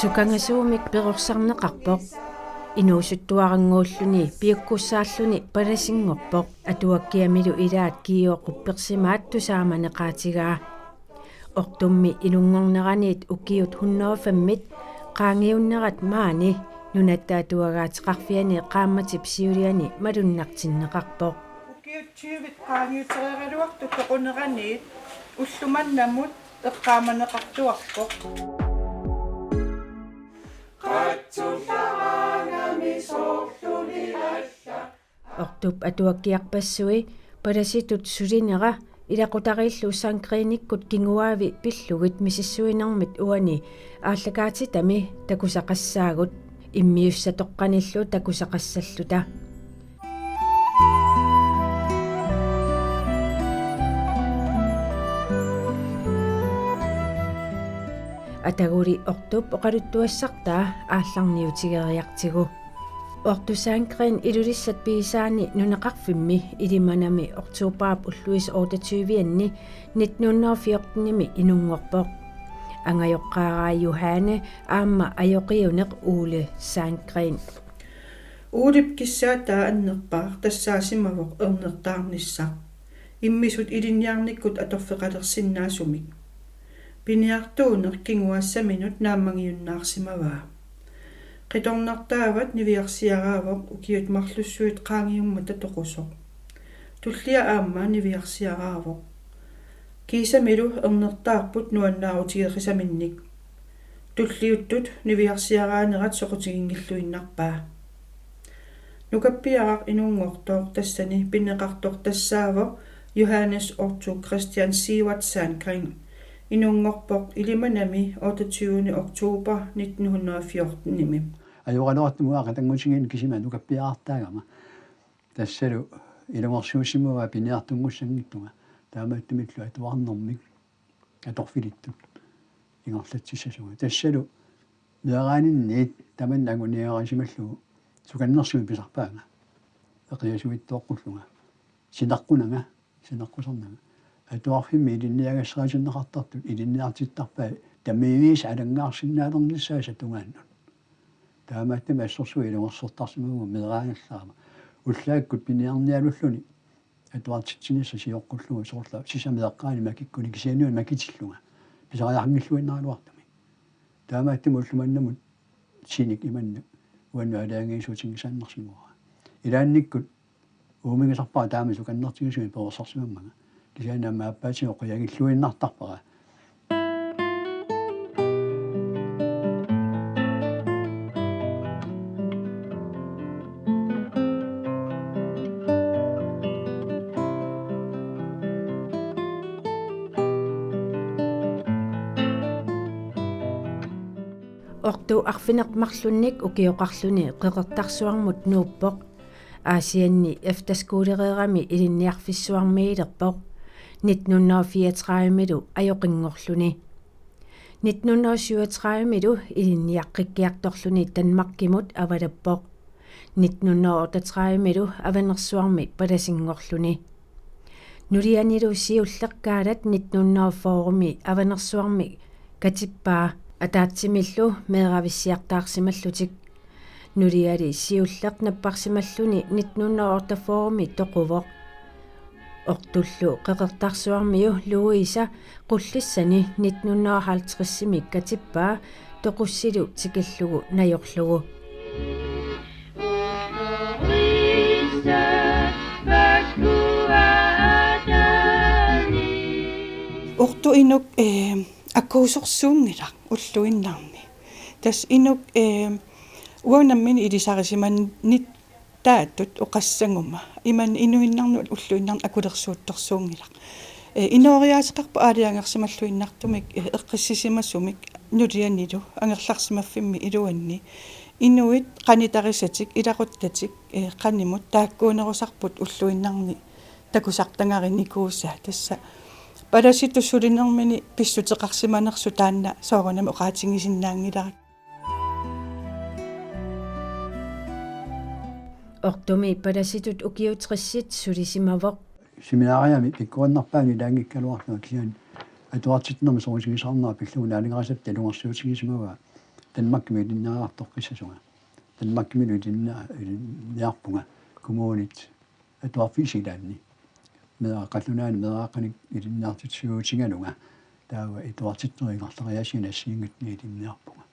Sukangasuumik perorsarneqarpoq inuusuttuarangguulluni piukkussaalluni palasingngorpoq atuakkiamilu ilaat kiioqquppersimaat tusaamaneqaatigaa ortummi ilunngorneraniit ukiut 105mit qaangiunnerat maani nunattaatuagaatiqarfiani qaammatip siuliani malunnartinneqarpoq ukiut 20 qaangiutereeraluartu toquneraniit ullumannamut eqqaamaneqartuarpoq ortup atuakkiarpassui palasitut sulinera ilaqutarillu sankriinikkut kinguaavi pillugit misissuinermit uani aallakaatitami takusaqassaagut immiussatoqqanillu takusaqassalluta ataguri ortup oqaluttuassartaa aallarniutigeriartigu ortusankrin ilulissat piisaani nuneqarfimmi ilimanami oktuupaap ulluis 28-anni 1914nimi inungorpoq angajoqqaaraa Johanne aamma ajoqiuneq Ole Sankrin uulip kissaataa annerpaa tassaasimavoq ernertaarnissa immisut ilinniarnikkut atorfeqalersinnaasumik piniartuuner kinguassaminut naammangiunnaarsimavaa qitornartaavat niviarsiaraavoq ukiut marlussuit qaangiummata toqusoq tullia aamma niviarsiaraavoq kiisamilu ernertaarput nuannaarutigerisaminnik tulliuttut niviarsiaraanerat soqutiginnilluinnarpaa nukappiaraq inuungortoq tassani pinneqartoq tassaavoq Johannes Otto Christian Sivert Sankrin inungorpoq ilimanami 28. oktober 1914nimi ajoralortumuaqa tangutigiin kisimanu kappiaartaagama tassalu ilangorsuusimua piniartungussangittunga taamaattumillu atuarnermik atorfilittut ingorlatsissasuga tassalu meeraaninniit taman aguniarasimallugu sukannersumi pisarpaanga eqiasuittoqqulluga sinaqqusernaga atuarfimmi ilinniagasserasunneqartartut ilinniartittarpai tamiiviis alangaarsinnaalernissaasa tungaannut taamaattam assorsui ilungersortarsimaguga meeraangallaama ullaakkut piniarnialulluni atuartitsinissa sioqqullugu soorla sisameeqqaani makikkuni kisianuan makitillunga pisariarngilluinnaruartami taamaattam ullumannamut sinik imannu uannu alaangiisuutingisaannersimua ilaannikkut uumigisarpaa taami sukannertigisumi perersarsimammaga kisianaamma appaatioqqiyagilluinnartarpara ortu arfinermarlunnik ukioqarluni qeqertarsuarmut nuuppoq aasianni eftaskuulereerami ilinniarfissuarmiilerpoq 1934milu ajoqinngorluni 1937milu ilinniaqqikkiartorluni Danmarkimut avalappoq 1938milu avanersuarmi palasingorluni nulianilu siulleqqaalat 1940mi avanersuarmi katippaa ataatsimillu meeravissiartaarsimallutik nuliali siulleqnapparsimalluni 1984mi toquvoq ortullu qeqertarsuarmiu Louisa qullissani 1950simi katippaa toqussilu tikillugu najorlugu ortu inuk akkuusorsuungilaq ulluinnarmi tas inuk uanammin ilisarisiman taattut oqassanguma iman inuinnarnut ulluinnarn akulersuuttorsuungilaq inooriaatiqarpa aaliangersimalluinnartumik eqqissisimassumik nulianilu angerlarsimaffimmi iluanni inuit qanitarisatik ilaquttatik qanimut taakkuunerusarput ulluinnarni takusartangarinikuussa tassa palasittussulinermini pissuteqarsimanersu taanna soorunami oqaatingisinnaangilarak ortumi palasitut ukiutrissit sulisimavoq seminaariami pikkuannarpaani laangikkaluarlua kian атуартитнэрми соорусигисаарнаа пиллуунааlingerasat талунгерсуутигисмава Danmarkmi илиннаартоққиссасунга Danmarkmi илинниарпунга kommunit атуарфисилаанни медаақаллунаани медаақаник илиннаартитсуутингалунга таава итуартитнерингарлариасина ассиингатни илинниарпунга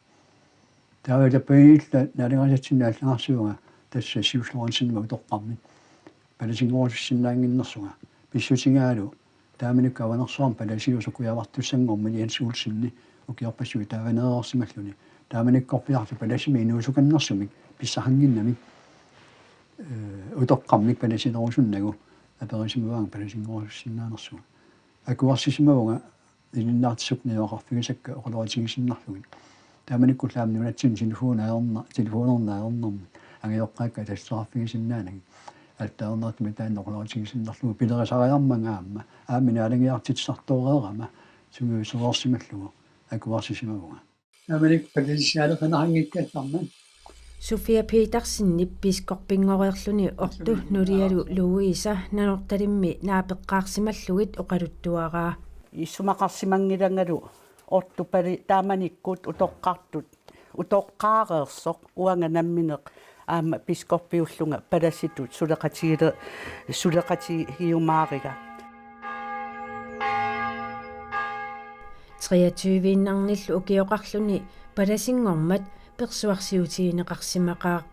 таава таппаилла налинgerasatсиннааллангарсуунга тасса сиуллорансинма утоққарми паласингоорсиннаангиннэрсунга писсутингаалу тааминикка аванерсуарм паласиусукуявартуссангорми иансуулсинни укиорпассуи тааванеерсималлуни тааминиккорпиарти паласими инуусуканнэрсумик писсахангиннамик утоққармик паласинерусуннагу аперисимаваан паласингоорсиннаанерсуга акуарсисимавунга илиннаартисукниоқарфигисакка оқалуатигисиннарлугит тааманиккуллаамни унатсин телефонернааернэрми ангиоққаакка тассааффигисиннаанагит аттаарнартми тааннеқулуатигисиннарлугу пилерисариармангаама ааминаалангиартитсартоореерама сугуусеерсималлугу акуарсисимавунга тааманик палисиалернарангиккаалларман Sofia Petersen piskорпингориерлүни орту нулиалу Луиса нанорталимми наапеққарсималлугит оқалуттуараа иссумақарсимангиlangalu орту пали тааманиккут утоққаареерсоқ уанганамминеқ аама пискорпиуллунга паласитут сулеқатигиумаарига 23-нарниллу укиоқарлүни паласингормат персуарсиутиинеқарсимақаа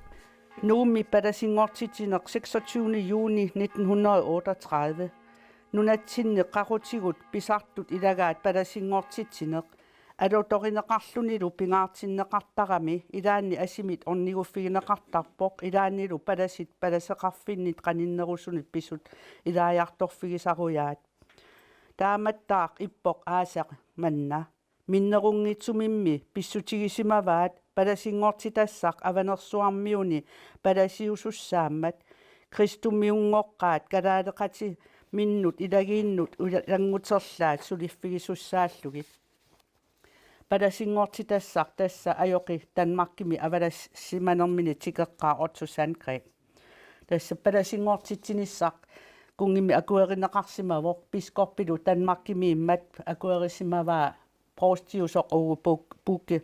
Nuumi palasinngortitineq 26. juni 1938 nunatsinne qarutigut pisartut ilagaat palasinngortitineq alutorineqarlunilu pingaartinneqartarami ilaanni asimit orniguffigineqartarpoq ilaannilu palaseqarfinnit qaninnerusunit pisut ilaajartorfigisaruyaat taamattaaq ippoq aasaq manna minnerungitsumimmi pissutigisimavaat palasinngortitassaq avanersuarmiuni palasiusussaammat kristumiungoqqaat kalaaleqati minnut ilagiinnut ulanguterlaat suliffigisussaallugit palasinngortitassaq tassa ajoqi Danmarkimi avalassimanermini tikeqqaa Otto Sandgren tassa palasinngortitsinissaq kungimi akuerineqarsimavoq piskorpilu Danmarkimi immat akuerisimavaa prostiusoq uupukki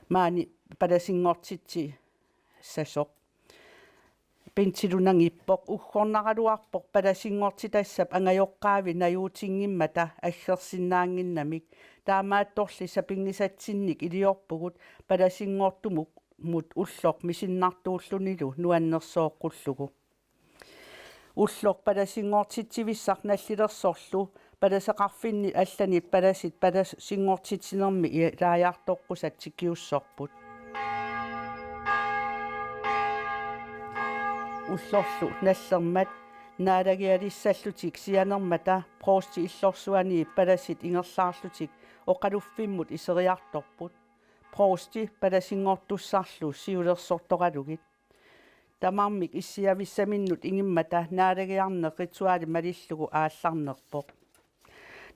maani palasinngortitsi sasoq pintilunangippoq uggornaraluarpoq palasinngortitassap angajoqqaavi najuutingimmata aggersinnaanginnamik taamaattorli sapingisatsinnik iliorpugut palasinngortumuk mut ulloq misinnartuullunilu nuannersooqqullugu ulloq palasinngortitsivissaq nallilersorlu palaseqarfinni allani palasinngortitsinermi ilaajartoqqusat tikiussorput ullorlu nallermat naalagialissallutik sianermata prosti illorsuani palasit ingerlaarlutik oqaluffimmut iseriartorput prosti palasinngortussarlu siulersortoqalugit tamarmik issiavissaminnut ingimmata naalagiarneq rituaali malillugu aallarnerpoq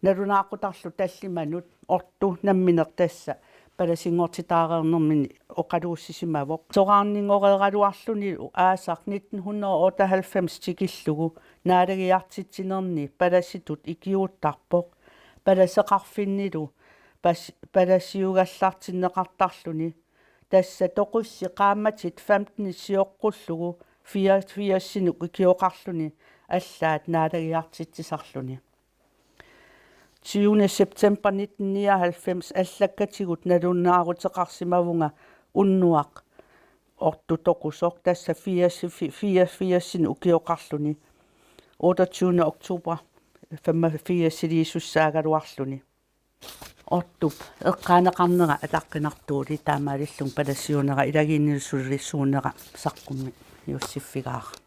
nalunaaqqutarlu tallimanut ortu nammineq tassa palasinngortitaareernermini oqaluussisimavoq soqaarningoreeraluarlunilu aasaq 1998 tikillugu naalagiartitsinerni palasitut ikiuuttarpoq palaseqarfinnilu palasiugallartinneqartarluni tassa toqussi qaammatit 15 sioqqullugu 84 ikioqarluni allaat naalagiartitsisarluni 20. september 1999 allakkatigut nalunnaarutеқарсимавунга уннуақ ортутоқусоқ тасса 84 укиоқарлуни 28. oktober 85 lisussаагалуарлуни ортуп эққаанеқарнера атаққинартуули таамаалиллун палассиунера илагииннилсуллиссуунера саққумми юссиффигаара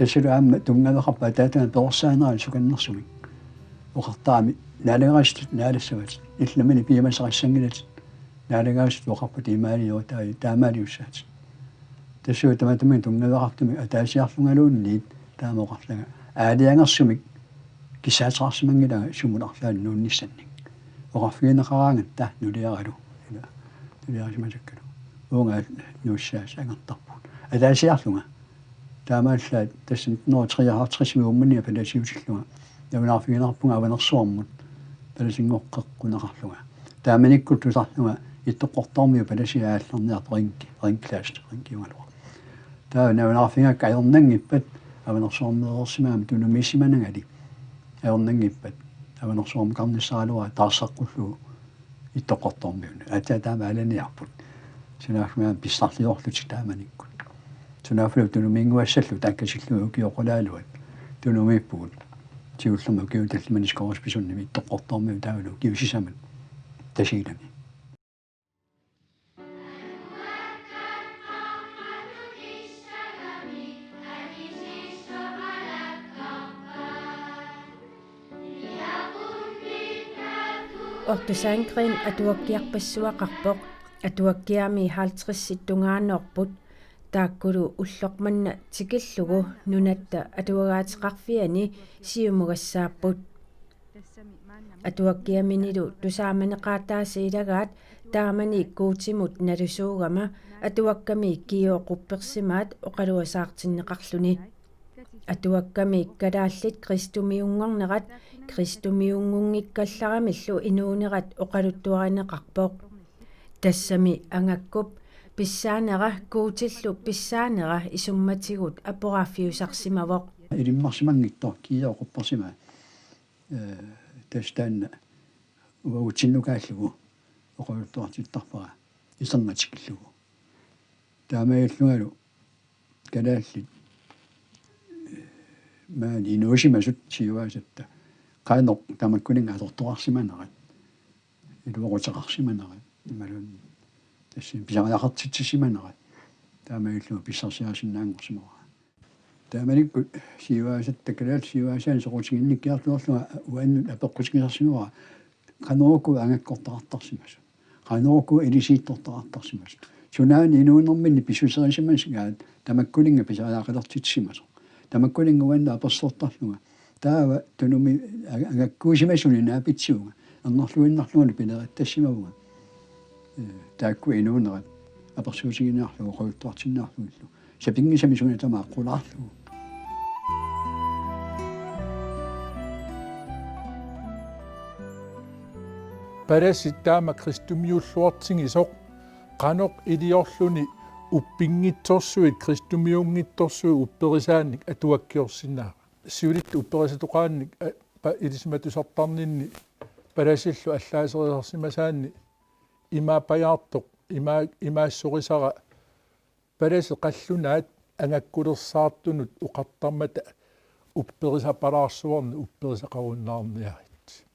тасилу аама тунгавеқарпа таатана персаанерал суканнэрсуми оқартаами наалегаастут наалассават илламани пиамасақассангилат наалегаастут оқарпа тимаалио таамаалиуссаат тасиу таматами тунгавеқартуми атаасиарлунгалуунниит таамоқарлага аалиангерсумик кисаатеқарсимангилага сумуларлаан нуунниссанник оқарфигинеқараангат та нулиаралу нулиарисимасаккалу uunga nuussaas angertarput alaasiarlunga taamaallaat tassan 153 uummannia palasiutilluga naunarfiginarpunga avanersuarmut palasingoqqeqqunaqarluga taamanikkut tusarluga ittoqqortarmiu palasiaallerniart rinklaast taa naunarfingakka ajornangippat avanersuarmeersimaam tunumissimanangali ajornangippat avanersuarmu karnissaalua taarsaqqulluu ittoqqortarmiuna taamaalaniarput sunaafmaam pissarliorlutik taamanikkut sunaaflu tunumiinguassallu taakkasillu ukioqulaaluat tunumippugut tiullermu kiutallimaniskoruspisunni ittoqqortarmiu taavalu kiusisaman tasiilami Ortusangrin atuakkiarpassuaqarpoq atuakkiami 50-sittungaannerput taakkulu ullermanna tikillugu nunatta atuagaatiqarfiani siumugassaapput atuakkiaminilu tusaamaneqaataasiilagaat taamani kuutimut nalusuugama atuakkami kioquppersimaat oqaluasaartinneqarluni atuakkami kalaallit kristumiunngornerat kristumiungungikkallaramillu inuunerat oqaluttuarineqarpoq tassami angakkup pissaanera kuutillu pissaanera isummatigut aporaaffiusarsimavoq ilimmarsimangittor kioquppersima tastaanna uagutinnukaаллугу oqaluttuartittarpara isernatikillugu taamaillugalu kalaallit maani inuusimasut siuaasatta qaanoq tamakkuninga atortoqarsimanerat iluoqutеқарсиманерат ималун тассин писариақартитсисиманерат таамаиллуга писсарсиасиннаангорсимава тааманикку сиуаасатта калаат сиуаасаани соқутигинниккиартуарлуга уаннут апеққутигисарсимава qanorku angakkortaqartarsimas qanorku ilisiittортaqartarsimas sunaani inuunerminni pisuserisimasgaat tamakkuninga pisariaqalertitsimas tamakkuninga uanna apersortarluga taava tunumi angakkuusimasuni naapitsuuga annerluinnarlugani pileqattassimavuga taakku inuunerat apersuusiginaarlugu qoyuttuartinnaarlugillu sapingisami suni tamaaqqulaarlugu параситтаама кристумиуллуартингисоқ қаноқ илиорлуни уппингитсорсуит кристумиунгитторсуи упперисаанник атуаккиорсинаа сиулитту упперисатоқаанник па илисматусартарнинни парасиллу аллаасерисарсимасаанни имаапаяартоқ имаассорисара параси қаллунаат ангаккулерсаартунут уқартармата упперисапалаарсуарни упперисақаруннаарниарит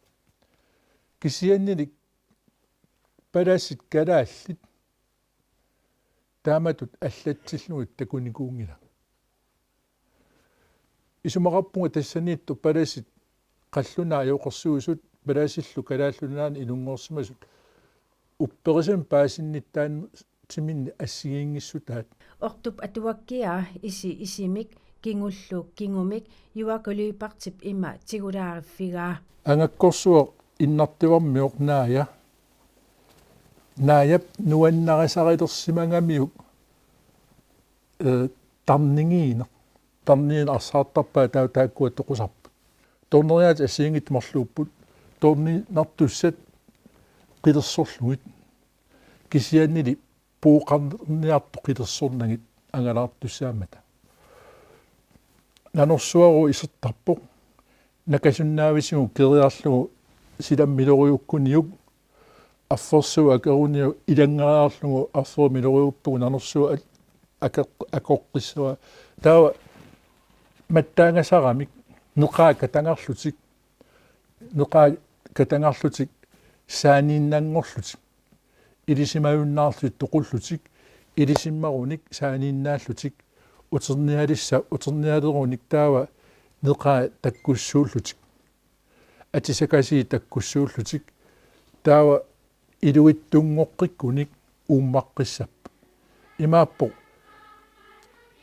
кисианнилик парасит калааллит тааматут аллатсиллугут такуникуунгила исумақарпунга тассаниитту парасит қаллунаа юоқорсуусут парасиллу калааллунаани илунгорсимасут упперисам паасинниттаан тиминни ассигингиссутаат ортуп атуаккиа isимик кингуллук кингумик юакулуипартип има тигулаариффигаа ангаккорсуа иннартивармиоқ нааяп нуаннарисарилерсимангамиук тарниин арсаартарпаа тааккуа тоқусарпут торнериаат ассиингит марлууппут торнинартуссат қилерсорлугит кисианнили пууқарниарту қилерсорнагит ангалаартуссаамата нанорсуару исертарпоқ накасуннаависигу кериарлугу силаммилориуккуниук аффорсуа акеруниу илангараарлугу арфуумилориуппугу нанорсуа акоққиссуа таа маттаангасарамик неқаа катангарлутик саанииннаангорлутик илисимаюннаарлут тоқуллутик илисиммаруник саанииннааллутик утерниалеруник таава неқаа таккуссууллутик атисакаси таккуссууллутик таава илуиттунгоққиккуник ууммаққиссап имааппо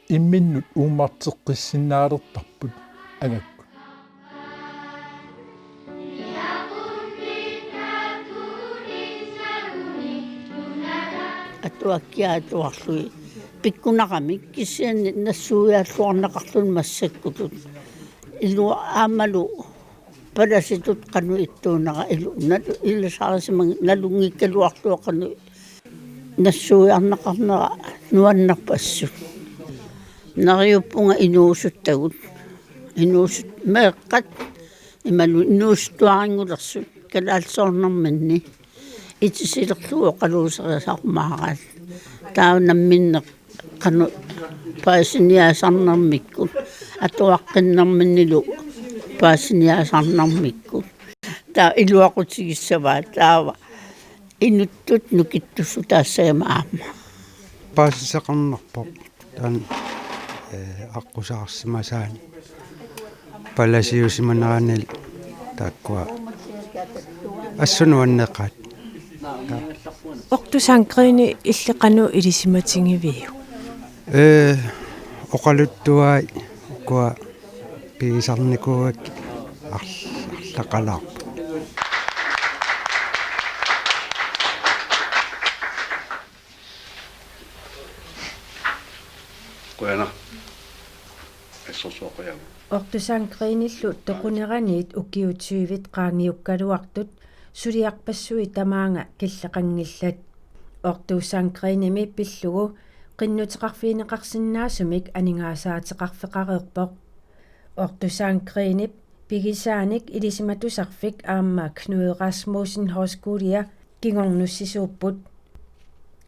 имминнут ууммартеққиссиннаалертарпут агакку atuakkiaatuarlui pikkunaqamik kisiani nassuujaallornaqarlun massakkutut ilu aamalu palasitut qanu ittuunaqa ilu illasaarisima nalungikkaluarluoqanu nassuujarnaqarnera nuannarpassut nariuppunga inuusuttagut inuusut meeqqat imalu inuustuaringulersut kalaalsoornarmanni itisilerlugu qaluuseriasarmaaqaat taunamminneq qanu paasiniaasarnarmikkut atuaqqinnermannilu paasiniaasarnarmikkut taa iluaqutigissavat taava inuttut nukittussu taassagamaamma paasisaqarnerpoq taan aqusaarsimasaani palasiusimaneranil taakkua assunuanneqaat Ortusanqriini illeqanu ilisimatingiviu. oqaluttuai kua piisarnikuak arlaqalaarpu Kuena. Essosoqia. Ortusanqriinillu toquneraniit ukiutsiivit qaangiukkaluartut suliarpassui tamaanga killeqangillat ortusanqriinimi pillugu qinnutеқарфиинеқарсинаасумик анигаасаатеқарфеқареерпоқ ortusanqriinip pigisaanik ilisиматусарфик аама Knud Rasmussen Højskolia kingornussisuupput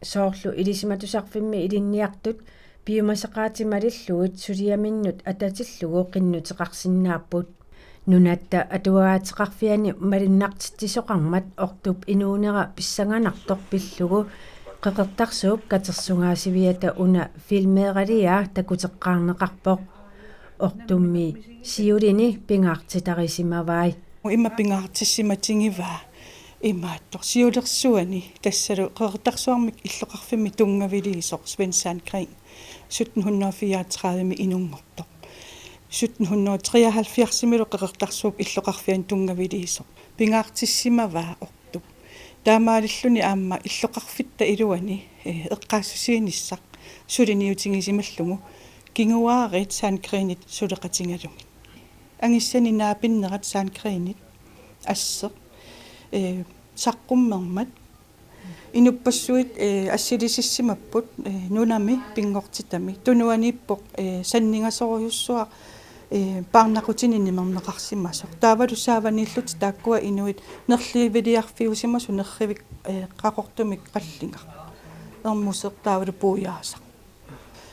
sooрлу ilisиматусарфимми илинниартут piumasaqaatimalillugut suliaminnut atatillугу qinnutеқарсинааппут нунатта атуаатеқарфиани малиннартиссоқармат ортуп инуунера писсанганартор пиллугу qeqertarsuup katersungaasiviyata una filmeeraliaa takutеққарнеқарпоқ ортумми сиулини пингаартитариsimavai Имма пингаартиссиматингиваа имааттор сиулерсуани тассалу qeqertarsuarmik иллоқарфими тунгавилиисоқ Svenskans 1734 инунгортоқ 1773 qeqertarsuup иллоқарфиан тунгавилиисоқ пингаартиссимаваа ортуп таамаалиллуни аама иллоқарфитта илуани эққаассусииниссақ сулиниутингисималлугу кингуаарит саанкринит сулеқатингалуги ангиссани наапиннерат саанкринит ассе саққуммермат инуппассуит ассилисиссимаппут нунами пингортитами тунуаниппоқ саннингасоруйуссуа парнақутининнимернеқарсимасоқ таавалу сааваниллут тааккуа инуит нерливилиарфиусимасу нерривик қақортумик қаллингар ермусеқ таавалу пууяасақ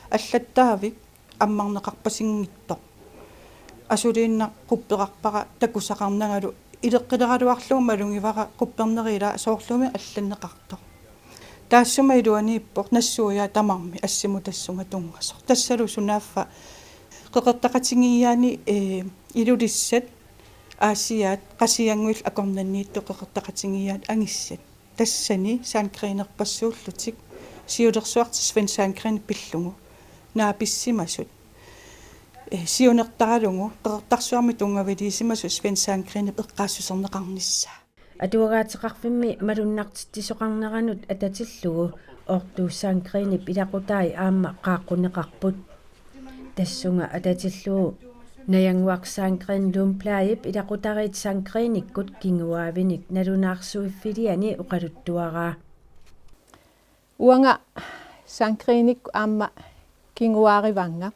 аллаттаавик аммарнеқарпасингиттоқ асулиинна қупперарпара такусақарнагалу илеққилераluarlugu малунгивара қуппернерила соорлуми алланнеқартоқ таассума илуанииппоқ нассуя тамарми ассиму тассунга тунгасоқ тассалу сунааффа qeqertaqatingiyaani ilulissat aasiaat qasianguil akornanniittu qeqertaqatingiyaat angissat tassani saankriinerpassuullutik siulersuartis Svenskans pillugu naapissimasut siunertaralungu qeqertarsuarmi tungaviliisimasut Svenskans eqqaassuserneqarnissaa атуагаатеқарфимми малуннартиссоқарнеранут ататиллугу ортуссаанкриинип илақутаи аама qaаққунеқарпут тассунга ататиллуу наянгуарсаанкрин лумплаип илақутариит саанкрииниккут кингуаавиник налунаарсуиффилиани оқалуттуараа уанга саанкрииник аама кингуаариванга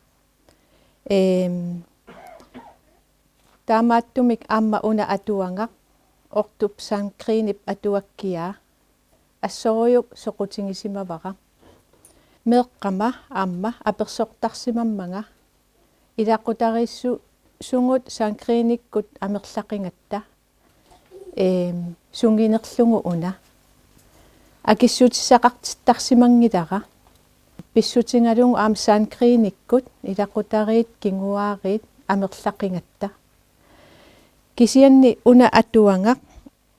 таамааттумик аама уна атуанга ортуп саанкриинип атуаккиаа ассоруйук соқутингисимавара меэққама аама аперсортарсимаммага илақутариссу сунгут саанкрииниккут амерлақингатта сунгинерлугу уна акиссутиссақартиттарсимангилара писсутингалугу аама саанкрииниккут илақутариит кингуаариит амерлақингатта кисианни уна атуангақ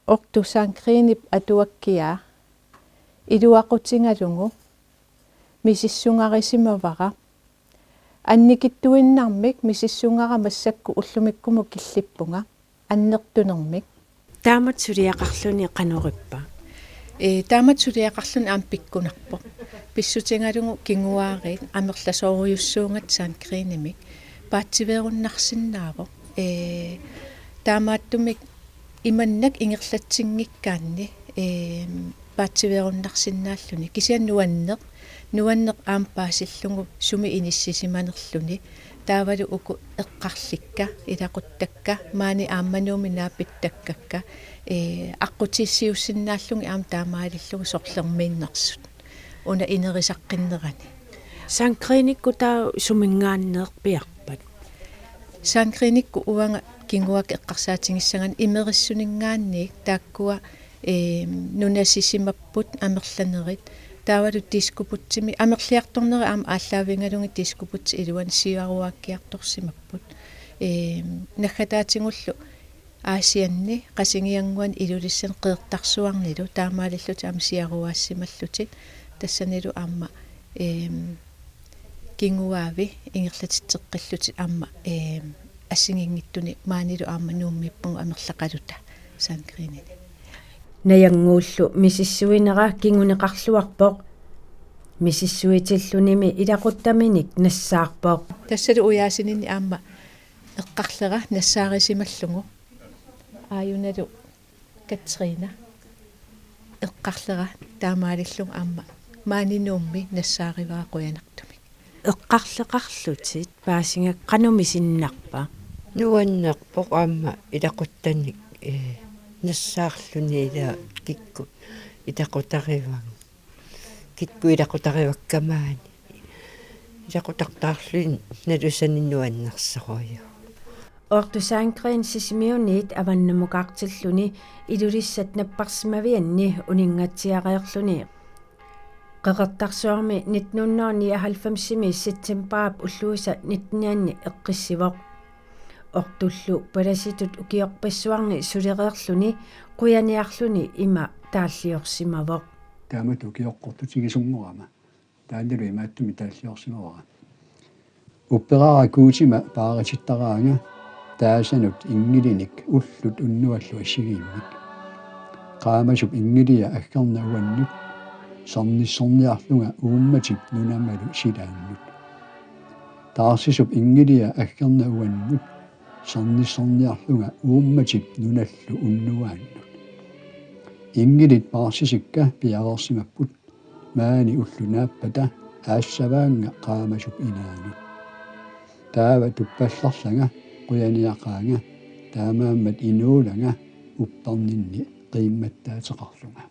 орту саанкриинип атуаккиаа илуақутингалугу мисиссунгарисимавара анникиттуиннармик мисиссунгара массакку уллумиккуму киллиппунга аннертунермик таамат сулиақарлуни қанориппа таамат сулиақарлуни аам пиккунарпо писсутингалугу кингуаариит амерласоорюссуунgat саанкринimik паатсиверуннарсиннаавоо таамааттумик иманнак ингерлатсингиккаанни паатсиверуннарсиннааллуни кисианнуаннеқ аампаасиллугу суми иниссисиманерлүни таавалу уку эққарликка илақуттакка маани аамманууми наапиттаккакка аққутиссиуссиннааллуги аам таамаалиллугу сорлермииннерсут уна инерисаққиннерани саанкриникку таа сумингааннеерпиарпат саанкриникку уанга кингуак эққарсаатингиссаган имериссунингаанниик тааккуа нунасисимаппут амерланерит таавалу тискупутсими амерлиарторнери аама ааллаавингалунги тискупутси илуан сиуаруааккиарторсимаппут наггатаатингуллу аасианни қасингиангуан илулиссан қеэртарсуарнилу таамаалиллути аама сиаруаассималлутит тассанилу аама кингуаави ингерлатитсеққиллути аама ассигингиттуни маанилу аама нууммиппугу амерлақалута саанкринини наянгууллу мисиссуинера кингунеқарлуарпоқ мисиссуитиллуними илақуттаминик нассаарпоқ тассалу уяасинини аама эққарлера нассаарисималлугу ааюналу Катрина эққарлера таамаалиллугу аама маанинуумми нассаариваа қуянартумик эққарлеқарлутит паасинга қанумисиннарпа нуаннерпоқ аама илақуттаник нассаарлуни ила кикку итақутариван кикку илақутариваккамаани илақутартаарлуин налусаниннуаннерсеруйу ортусаанкрин сисимиунит аваннамукаартиллуни илулиссат наппарсимавианни унингатсиареерлуни qeqertarsuarmi 1999 септембраап уллуиса 19 эққиссивоқ ортуллу паласитут укиорпассуарни сулереерлуни қуяниарлуни има тааллиорсимавоқ таамат укиоққортутигисунгорама тааллалу имааттуми тааллиорсимавара упперара куутима паарититтараанга таасанут ингилиник уллут уннуаллу ассигииммик qaamasup ingiliya aggarnauannut sarnissorniarlunga uummatip nunamalu silaannut taarsisup ingiliya aggarnauannut sarnissorniarlunga uummatip nunallu unnuaannut ingilit paarsisikka piareersimapput maani ullunaappata аассаваанга qaamasup inaanut taava tuppallarlanga quyaniaqaanga taamaammat inuulanga upparninni qiimmattaatеқарлунга